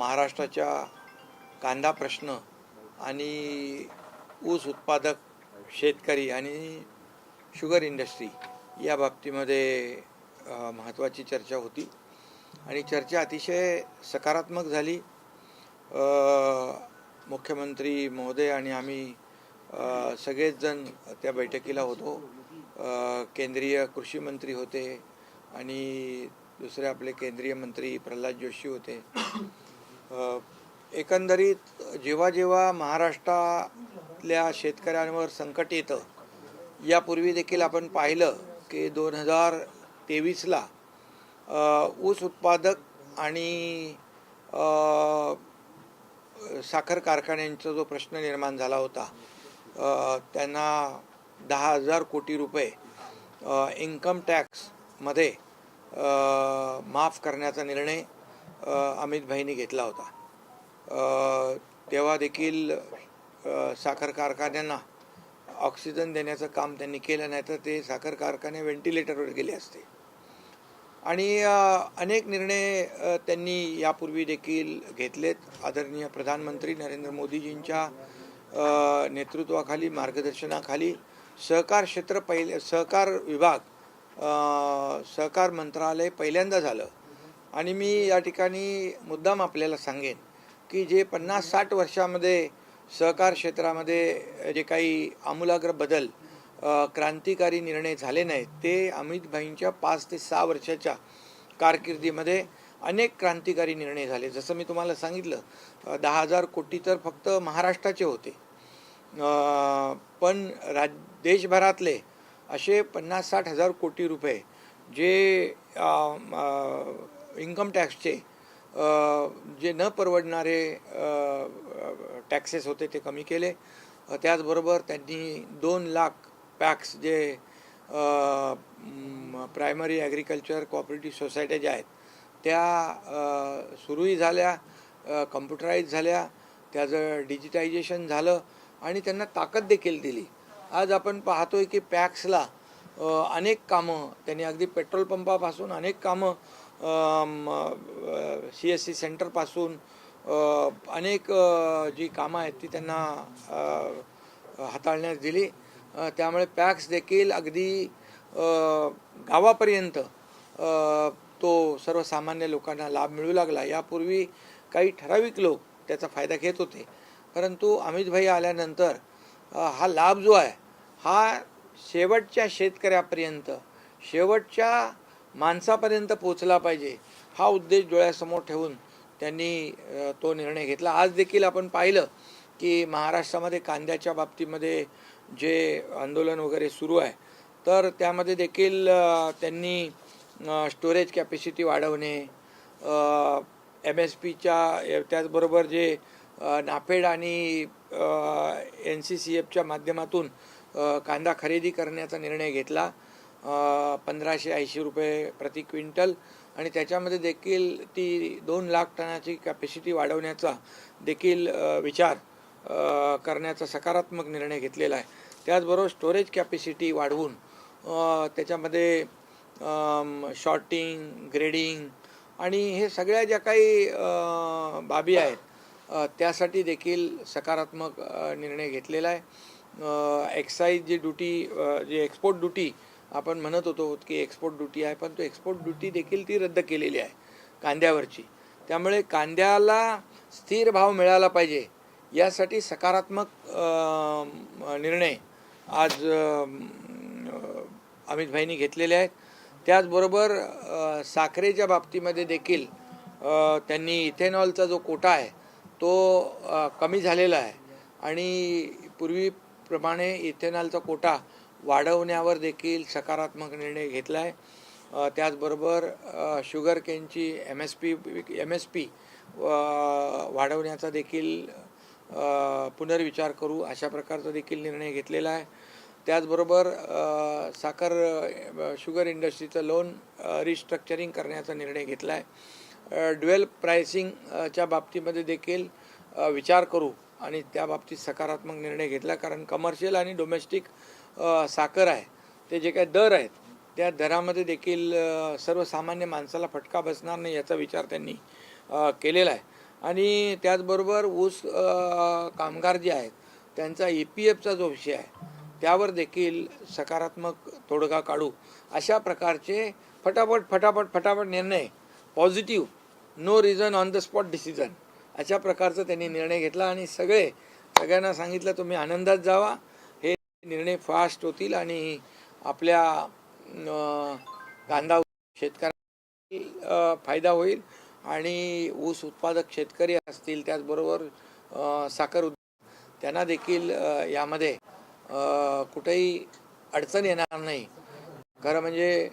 महाराष्ट्राच्या कांदा प्रश्न आणि ऊस उत्पादक शेतकरी आणि शुगर इंडस्ट्री या बाबतीमध्ये महत्त्वाची चर्चा होती आणि चर्चा अतिशय सकारात्मक झाली. मुख्यमंत्री महोदय आणि आम्ही सगळेच जण त्या बैठकीला होतो. केंद्रीय कृषी मंत्री होते आणि दुसरे आपले केंद्रीय मंत्री प्रल्हाद जोशी होते. एकंदरीत जेव्हा जेव्हा महाराष्ट्रातल्या शेतकऱ्यांवर संकट येतं, यापूर्वी देखील आपण पाहिलं की 2023ला ऊस उत्पादक आणि साखर कारखान्यांचा जो प्रश्न निर्माण झाला होता, त्यांना 10,000 कोटी रुपये इन्कम टॅक्समध्ये माफ करण्याचा निर्णय अमित भाईंनी घेतला होता. तेव्हा देखील साखर कारखान्यांना ऑक्सिजन देण्याचं काम त्यांनी केलं, नाही तर ते साखर कारखाने व्हेंटिलेटरवर गेले असते. आणि अनेक निर्णय त्यांनी यापूर्वी देखील घेतलेत. आदरणीय प्रधानमंत्री नरेंद्र मोदीजींच्या नेतृत्वाखाली, मार्गदर्शनाखाली सहकार क्षेत्र सहकार विभाग, सहकार मंत्रालय पहिल्यांदा झालं. आणि मी या ठिकाणी मुद्दाम आपल्याला सांगेन की जे 50-60 वर्षामध्ये सहकार क्षेत्रामध्ये जे काही आमूलाग्र बदल, क्रांतिकारी निर्णय झाले नाहीत, ते अमित भाईंच्या 5 ते 6 वर्षाच्या कारकिर्दीमध्ये अनेक क्रांतिकारी निर्णय झाले. जसं मी तुम्हाला सांगितलं, 10,000 कोटी तर फक्त महाराष्ट्राचे होते, पण देशभरातले असे 50-60 हजार कोटी रुपये जे इन्कम टॅक्सचे जे न परवडणारे टॅक्सेस होते ते कमी केले. त्याचबरोबर त्यांनी 2 लाख पॅक्स जे प्रायमरी ॲग्रिकल्चर कोऑपरेटिव्ह सोसायट्या ज्या आहेत त्या सुरूही झाल्या, कम्प्युटराईज झाल्या, त्याचं डिजिटायझेशन झालं आणि त्यांना ताकद देखील दिली. आज आपण पाहतोय की पॅक्सला अनेक कामं त्यांनी, अगदी पेट्रोल पंपापासून अनेक कामं, CSC सेंटरपासून अनेक जी कामं आहेत ती त्यांना हाताळण्यास दिली. त्यामुळे पॅक्स देखील अगदी गावापर्यंत तो सर्वसामान्य लोकांना लाभ मिळू लागला. यापूर्वी काही ठराविक लोक त्याचा फायदा घेत होते, परंतु अमित भाई आल्यानंतर हा लाभ जो आहे हा शेवटच्या शेतकऱ्यापर्यंत, शेवटच्या माणसापर्यंत पोचला पाहिजे, हा उद्देश डोळ्यासमोर ठेवून त्यांनी तो निर्णय घेतला. आज देखील आपण पाहिलं की महाराष्ट्रामध्ये कांद्याच्या बाबतीमध्ये जे आंदोलन वगैरे सुरू आहे, तर त्यामध्ये देखील त्यांनी स्टोरेज कॅपॅसिटी वाढवणे, MSPच्या, त्याचबरोबर जे नाफेड आणि NCCFच्या माध्यमातून कांदा खरेदी करण्याचा निर्णय घेतला, 1,580 रुपये प्रति क्विंटल, आणि त्याच्यामध्ये देखील ती 2 लाख टनाची कॅपॅसिटी वाढवण्याचा देखील विचार करण्याचा सकारात्मक निर्णय घेतलेला आहे. त्याचबरोबर स्टोरेज कॅपॅसिटी वाढवून त्याच्यामध्ये शॉर्टिंग, ग्रेडिंग आणि हे सगळ्या ज्या काही बाबी आहेत त्यासाठी देखील सकारात्मक निर्णय घेतलेला आहे. एक्साईज जी ड्युटी, जे एक्सपोर्ट ड्युटी आपण म्हणत होतो की एक्सपोर्ट ड्युटी आहे, पण तो एक्सपोर्ट ड्युटी देखील ती रद्द केलेली आहे कांद्यावरची. त्यामुळे कांद्याला स्थिर भाव मिळाला पाहिजे यासाठी सकारात्मक निर्णय आज अमित भाईंनी घेतलेले आहेत. त्याचबरोबर साखरेच्या बाबतीमध्ये देखील त्यांनी इथेनॉलचा जो कोटा आहे तो कमी झालेला आहे आणि पूर्वीप्रमाणे इथेनॉलचा कोटा वाढवण्यावर देखील सकारात्मक निर्णय घेतला आहे. त्याचबरोबर शुगर केनची MSP वाढवण्याचा देखील पुनर्विचार करू अशा प्रकारचा देखील निर्णय घेतलेला आहे. त्याचबरोबर शुगर इंडस्ट्रीचं लोन रिस्ट्रक्चरिंग करण्याचा निर्णय घेतला आहे. ड्युअल प्रायसिंगच्या बाबतीमध्ये देखील विचार करू आणि त्या बाबतीत सकारात्मक निर्णय घेतला, कारण कमर्शियल आणि डोमेस्टिक साखर आहे ते जे काही दर आहेत त्या दरामध्ये देखील सर्वसामान्य माणसाला फटका बसणार नाही याचा विचार त्यांनी केलेला आहे. आणि त्याचबरोबर ऊस कामगार जे आहेत त्यांचा EPFचा जो विषय आहे त्यावर देखील सकारात्मक तोडगा काढू अशा प्रकारचे फटाफट निर्णय, positive, no reason on the spot decision अशा प्रकारचा त्यांनी निर्णय घेतला आणि सगळ्यांना सांगितलं तुम्ही आनंदात जावा, हे निर्णय फास्ट होतील आणि आपल्या कांदा शेतकऱ्यांना फायदा होईल आणि ऊस उत्पादक शेतकरी असतील त्याचबरोबर साखर त्यांना देखील यामध्ये कुठेही अडचण येणार नाही. खरं म्हणजे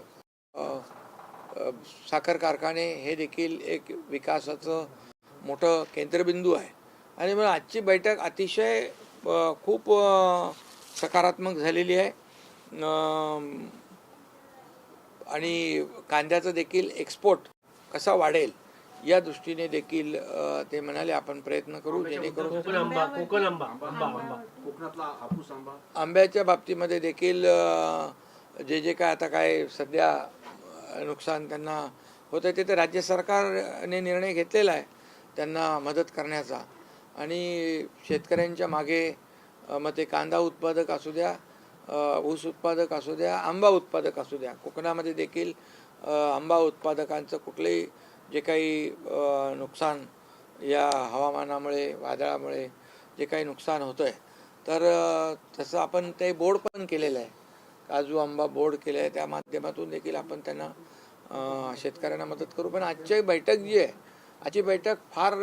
साखर कारखाने हे देखील एक विकासाचं मोठं केंद्रबिंदू आहे आणि मग आजची बैठक अतिशय खूप सकारात्मक झालेली आहे आणि कांद्याचं देखील एक्सपोर्ट कसा वाढेल या दृष्टीने देखील ते म्हणाले आपण प्रयत्न करू जेणेकरून आंब्याच्या बाबतीमध्ये देखील जे काय आता काय सध्या नुकसान त्यांना होत आहे ते राज्य सरकारने निर्णय घेतलेला आहे त्यांना मदत करण्याचा आणि शेतकऱ्यांच्या मागे मग ते कांदा उत्पादक असू द्या, ऊस उत्पादक असू द्या, आंबा उत्पादक असू द्या, कोकणामध्ये देखील आंबा उत्पादकांचं कुठलंही जे काही नुकसान या हवामानामुळे वादळामुळे जे काही नुकसान होतं आहे तर तसं आपण ते बोर्ड पण केलेलं आहे, काजू आंबा बोर्ड केलं आहे, त्या माध्यमातून देखील आपण त्यांना शेतकऱ्यांना मदत करू. पण आजची बैठक जी आहे आजची बैठक फार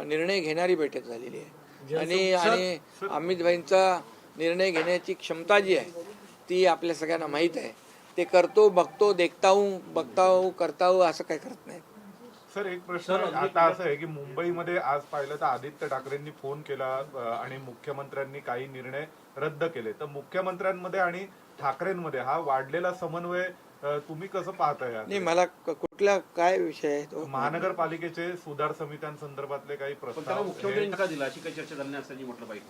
निर्णय घेणारी बैठक झालेली आहे आणि अमित भाईंचा निर्णय घेण्याची क्षमता जी आहे ती आपल्या सगळ्यांना माहीत आहे. ते करतो, बघतो, बघताऊ करताऊ असं काही करत नाही. सर एक प्रश्न आता असं आहे की मुंबईमध्ये आज पाहिलं तर आदित्य ठाकरेंनी फोन केला आणि मुख्यमंत्र्यांनी काही निर्णय रद्द केले, तर मुख्यमंत्र्यांमध्ये आणि ठाकरेंमध्ये हा वाढलेला समन्वय तुम्ही कसं पाहताय? नाही, मला कुठला काय विषय आहे तो? महानगरपालिकेचे सुधार समित्यांसंदर्भातले काही प्रस्ताव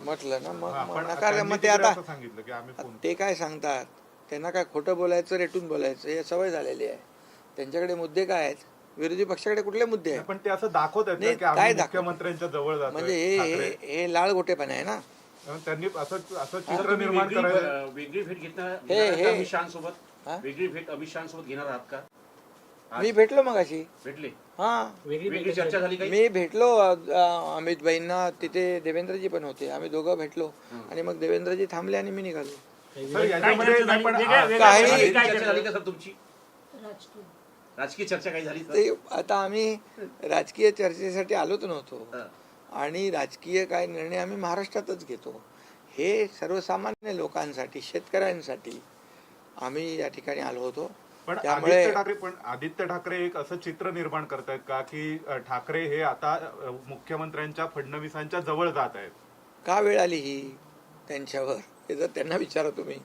म्हटलं ना मग ते आता सांगितलं की आम्ही फोन ते काय सांगतात, त्यांना काय खोटं बोलायचं रेटून बोलायचं हे सवय झालेली आहे. त्यांच्याकडे मुद्दे काय आहेत, विरोधी पक्षाकडे कुठले मुद्दे आहेत? पण ते असं दाखवत आहेत की आम्ही मुख्यमंत्र्यांच्या जवळ जातो. म्हणजे हे लाळगोटेपणा आहे ना. त्यांनी असं चित्र निर्माण करायचं. वेगळी भेट घेणार वेगळी भेट अमित शहासोबत घेणार आहात का? मी भेटलो मग अशी भेटले, हा वेगळी चर्चा झाली काही? मी भेटलो अमित भाईंना, तिथे देवेंद्रजी पण होते, आम्ही दोघं भेटलो आणि मग देवेंद्रजी थांबले आणि मी निघालो. तुमची राजकीय चर्चा काही झाली? ते आता आम्ही राजकीय चर्चेसाठी आलोच नव्हतो आणि राजकीय काय निर्णय आम्ही महाराष्ट्रातच घेतो. हे सर्वसामान्य लोकांसाठी, शेतकऱ्यांसाठी आम्ही या ठिकाणी आलो होतो. पण आदित्य ठाकरे एक असं चित्र निर्माण करतायत का की ठाकरे हे आता मुख्यमंत्र्यांच्या, फडणवीसांच्या जवळ जात आहेत? का वेळ आली ही त्यांच्यावर, हे जर त्यांना विचारा, तुम्ही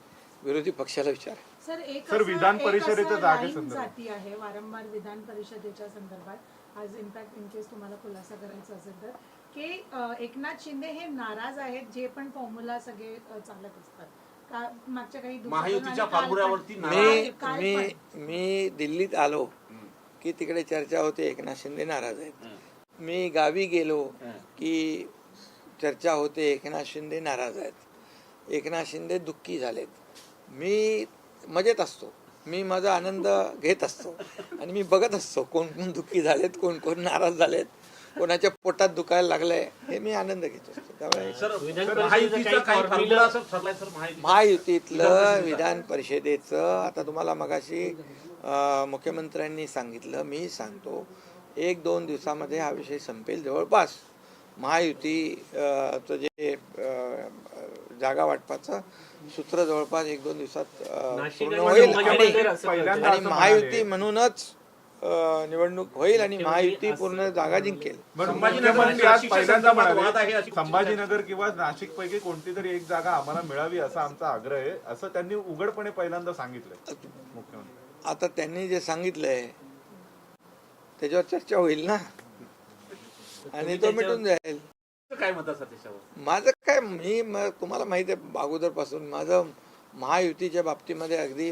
विरोधी पक्षाला विचारा. सर विधान परिषदेच्या जागेसंदर्भात आहे वारंवार विधान परिषदेच्या संदर्भात आज इनफॅक्ट इन केस तुम्हाला खुलासा करायचा असेल तर की एकनाथ शिंदे हे नाराज आहेत जे पण फॉर्म्युला सगळे चालत असतात का मागच्या काही महायुतीच्या फॉर्म्युल्यावरती मी दिल्लीत आलो की तिकडे चर्चा होते एकनाथ शिंदे नाराज आहेत. मी गावी गेलो की चर्चा होते एकनाथ शिंदे नाराज आहेत, एकनाथ शिंदे दुःखी झालेत. मी मजेत असतो, मी माझा आनंद घेत असतो आणि मी बघत असतो कोण कोण दुःखी झालेत, कोण कोण नाराज झालेत, कोणाच्या पोटात दुखायला लागलंय, हे मी आनंद घेत असतो. त्यामुळे महायुतीतलं विधान परिषदेचं आता तुम्हाला मगाशी मुख्यमंत्र्यांनी सांगितलं, मी सांगतो 1-2 दिवसामध्ये हा विषय संपेल. जवळपास महायुतीचं जे जागा वाटपाचं सूत्र जवळपास 1-2 दिवसात पूर्ण होईल आणि महायुती म्हणूनच निवडणूक होईल आणि महायुती पूर्ण जागा जिंकेल. संभाजीनगर किंवा नाशिक पैकी कोणती तरी एक जागा आम्हाला मिळावी असा आमचा आग्रह आहे, असं त्यांनी उघडपणे पहिल्यांदा सांगितलंय मुख्यमंत्री. आता त्यांनी जे सांगितलंय त्याच्यावर चर्चा होईल ना आणि तो मिटून जाईल. काय मत असतं त्याच्यावर? माझं काय, तुम्हाला माहिती आहे अगोदरपासून माझं महायुतीच्या बाबतीमध्ये अगदी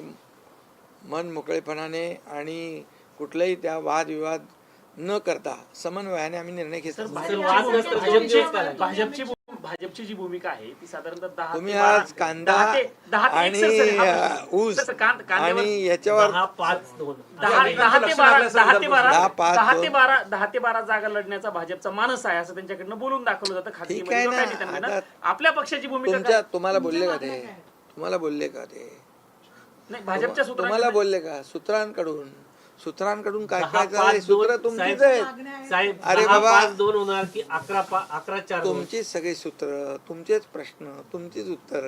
मन मोकळेपणाने आणि कुठलाही त्या वादविवाद न करता समन्वयाने आम्ही निर्णय घेतला. भाजपची जी भूमिका आहे ती साधारणतः 10 तुम्ही ते 12 आज कांदा 10 ते 10 ते आणि 1 सर, हा प्रश्न. ऊस सर, कांद्यावर आणि याच्यावर 10 ते 12 जागा लढण्याचा भाजपचा मानस आहे असं त्यांच्याकडनं बोलून दाखवलं जातं खाजगी ठीक आहे मध्ये ना. किंवा काय आता आपल्या पक्षाची भूमिका काय? तुम्हाला बोलले का तुमच्या ते? मागण्या काय? तुम्हाला बोलले का ते? नाही, भाजपच्या तुम्हाला सूत्रांकडनं बोलले का? सूत्रांकडून काय 10, काय 5, चाललंय? सूत्र 2 तुमचीच आहेत. मागण्या आहेत. साहेब अरे 10, बाबा. 5, 2 होणार की 11-4 तुमचीच सगळी सूत्र, तुमचेच प्रश्न, तुमचीच उत्तर.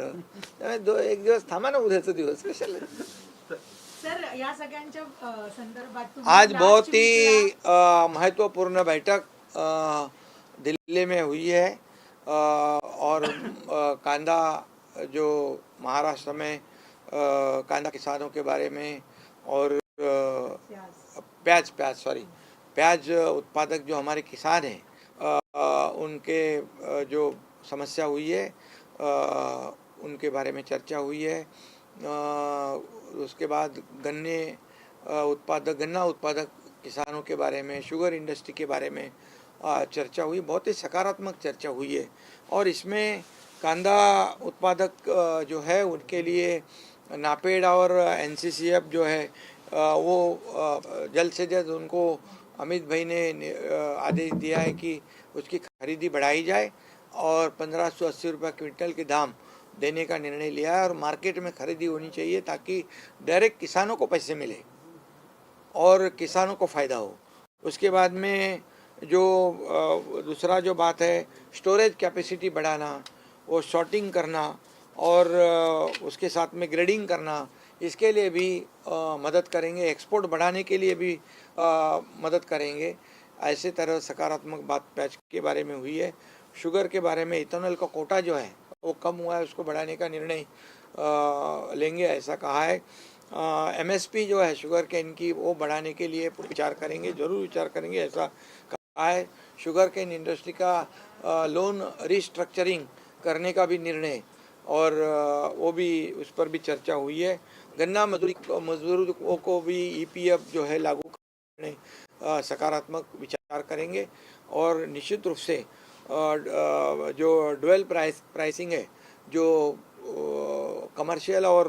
एक दिवस थांबा ना, उद्याचा दिवस कशाला. सर या सगळ्यांच्या संदर्भात तुम्ही आज last बहुत week ही ला- महत्वपूर्ण बैठक दिल्ली में हुई है और कांदा जो महाराष्ट्र में कांदा किसानों के बारे में और प्याज उत्पादक जो हमारे किसान हैं उनके जो समस्या हुई है उनके बारे में चर्चा हुई है. उसके बाद गन्ना उत्पादक किसानों के बारे में, शुगर इंडस्ट्री के बारे में चर्चा हुई. बहुत ही सकारात्मक चर्चा हुई है और इसमें कांदा उत्पादक जो है उनके लिए नापेड और एनसीसीएफ जो है वो जल्द से जल्द उनको अमित भाई ने आदेश दिया है कि उसकी खरीदी बढ़ाई जाए और 1580 रुपये क्विंटल के दाम देने का निर्णय लिया है और मार्केट में खरीदी होनी चाहिए ताकि डायरेक्ट किसानों को पैसे मिले और किसानों को फ़ायदा हो. उसके बाद में जो दूसरा जो बात है स्टोरेज कैपेसिटी बढ़ाना, वो शॉर्टिंग करना और उसके साथ में ग्रेडिंग करना, इसके लिए भी मदद करेंगे. एक्सपोर्ट बढ़ाने के लिए भी मदद करेंगे. ऐसे तरह सकारात्मक बात प्याज के बारे में हुई है. शुगर के बारे में इथेनॉल का कोटा जो है वो कम हुआ है, उसको बढ़ाने का निर्णय लेंगे ऐसा कहा है. एमएसपी जो है शुगर केन की वो बढ़ाने के लिए विचार करेंगे, ज़रूर विचार करेंगे ऐसा कहा है. शुगर केन इंडस्ट्री का लोन रिस्ट्रक्चरिंग करने का भी निर्णय और वो भी उस पर भी चर्चा हुई है. गन्ना मजदूरों को भी ईपीएफ जो है लागू करने सकारात्मक विचार करेंगे और निश्चित रूप से जो डुअल प्राइसिंग है, जो कमर्शियल और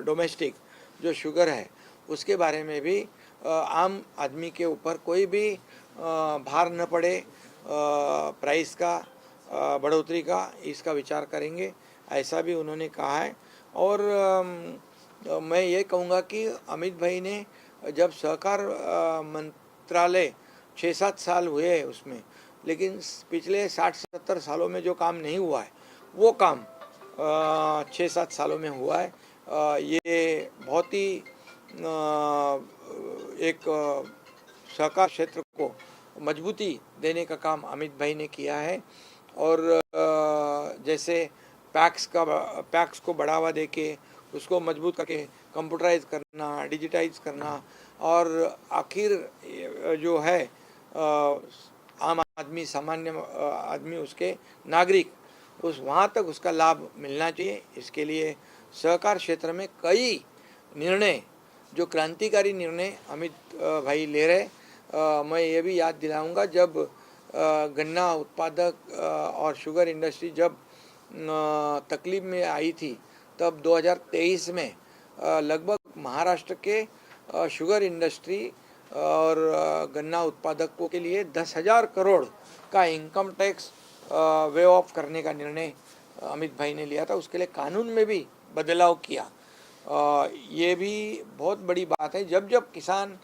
डोमेस्टिक जो शुगर है उसके बारे में भी आम आदमी के ऊपर कोई भी भार न पड़े प्राइस का बढ़ोतरी का, इसका विचार करेंगे ऐसा भी उन्होंने कहा है. और मैं ये कहूँगा कि अमित भाई ने जब सहकार मंत्रालय 6-7 साल हुए उसमें, लेकिन पिछले 60-70 सालों में जो काम नहीं हुआ है वो काम 6-7 सालों में हुआ है. ये बहुत ही एक सहकार क्षेत्र को मजबूती देने का काम अमित भाई ने किया है. और जैसे पैक्स को बढ़ावा देके उसको मजबूत करके कंप्यूटराइज करना, डिजिटाइज करना और आखिर जो है आम आदमी, सामान्य आदमी, उसके नागरिक उस वहाँ तक उसका लाभ मिलना चाहिए. इसके लिए सहकार क्षेत्र में कई निर्णय, जो क्रांतिकारी निर्णय अमित भाई ले रहे. मैं ये भी याद दिलाऊंगा, जब गन्ना उत्पादक और शुगर इंडस्ट्री जब तकलीफ में आई थी तब 2023 में लगभग महाराष्ट्र के शुगर इंडस्ट्री और गन्ना उत्पादकों के लिए 10,000 करोड़ का इनकम टैक्स वे ऑफ करने का निर्णय अमित भाई ने लिया था. उसके लिए कानून में भी बदलाव किया. ये भी बहुत बड़ी बात है. जब जब किसान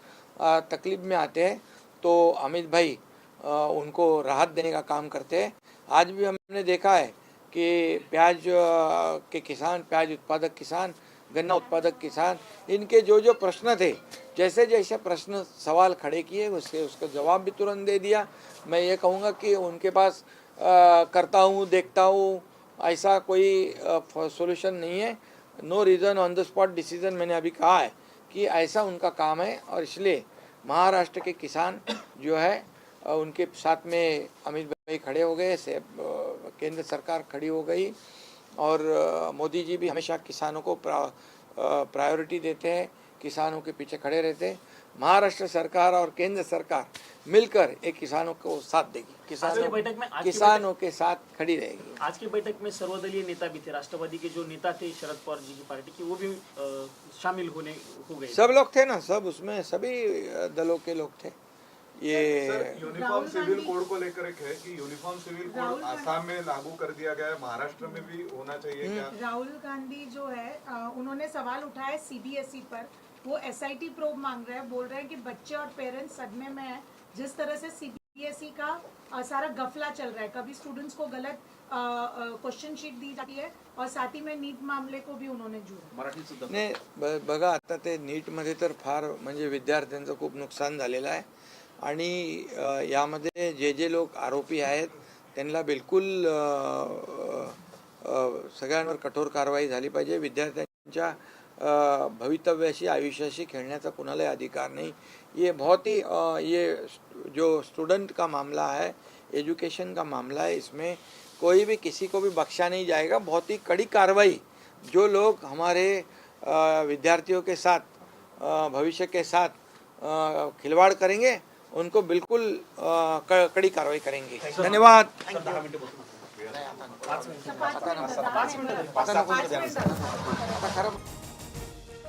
तकलीफ में आते हैं तो अमित भाई उनको राहत देने का काम करते हैं. आज भी हमने देखा है कि प्याज के किसान, प्याज उत्पादक किसान, गन्ना उत्पादक किसान, इनके जो जो प्रश्न थे, जैसे जैसे प्रश्न सवाल खड़े किए उसका जवाब भी तुरंत दे दिया. मैं ये कहूँगा कि उनके पास करता हूँ, देखता हूँ ऐसा कोई सॉल्यूशन नहीं है. No reason on the spot decision, मैंने अभी कहा है कि ऐसा उनका काम है. और इसलिए महाराष्ट्र के किसान जो है उनके साथ में अमित भाई खड़े हो गए, से केंद्र सरकार खड़ी हो गई और मोदी जी भी हमेशा किसानों को प्रायोरिटी देते हैं, किसानों के पीछे खड़े रहते हैं. महाराष्ट्र सरकार और केंद्र सरकार मिलकर एक किसानों को साथ देगी, आज की बैठक में किसानों के साथ खड़ी रहेगी। आज की बैठक में सर्वदलीय नेता भी थे, राष्ट्रवादी के जो नेता थे शरद पवार जी की पार्टी की, वो भी शामिल हो गए। सब लोग थे ना, सब उसमें सभी दलों के लोग थे। ये uniform Rahul civil Gandhi- code को लेकर एक है कि uniform civil code Rahul Gandhi- Assam में लागू कर दिया गया है, महाराष्ट्र में भी होना चाहिए क्या? राहुल गांधी जो है उन्होंने सवाल उठाया सीबीएसई पर, वो एसआईटी प्रोब मांग रहे हैं, बोल रहे हैं कि बच्चे और पेरेंट्स सदमे में है जिस तरह से सीबीएसई का सारा गफला चल रहा है। कभी स्टूडेंट्स को गलत क्वेश्चन शीट दी जाती है और साथ ही में नीट मामले को भी उन्होंने जोड़ा। मराठीत सुद्धा नाही बघा आता ते नीटमध्ये तर फार म्हणजे विद्यार्थ्यांचं खूप नुकसान झालेलं आहे आणि यामध्ये जे जे लोक आरोपी आहेत त्यांना बिलकुल सगळ्यांवर कठोर कारवाई झाली पाहिजे। विद्यार्थ्यांच्या भवितव्याशी आयुष्याशी खेळण्याचा कुणालाही अधिकार नहीं। ये बहुत ही ये जो स्टूडेंट का मामला है, एजुकेशन का मामला है, इसमें कोई भी किसी को भी बख्शा नहीं जाएगा। बहुत ही कड़ी कार्रवाई जो लोग हमारे विद्यार्थियों के साथ भविष्य के साथ खिलवाड़ करेंगे उनको बिल्कुल कड़ी कार्रवाई करेंगे। धन्यवाद। 5 मिनिटं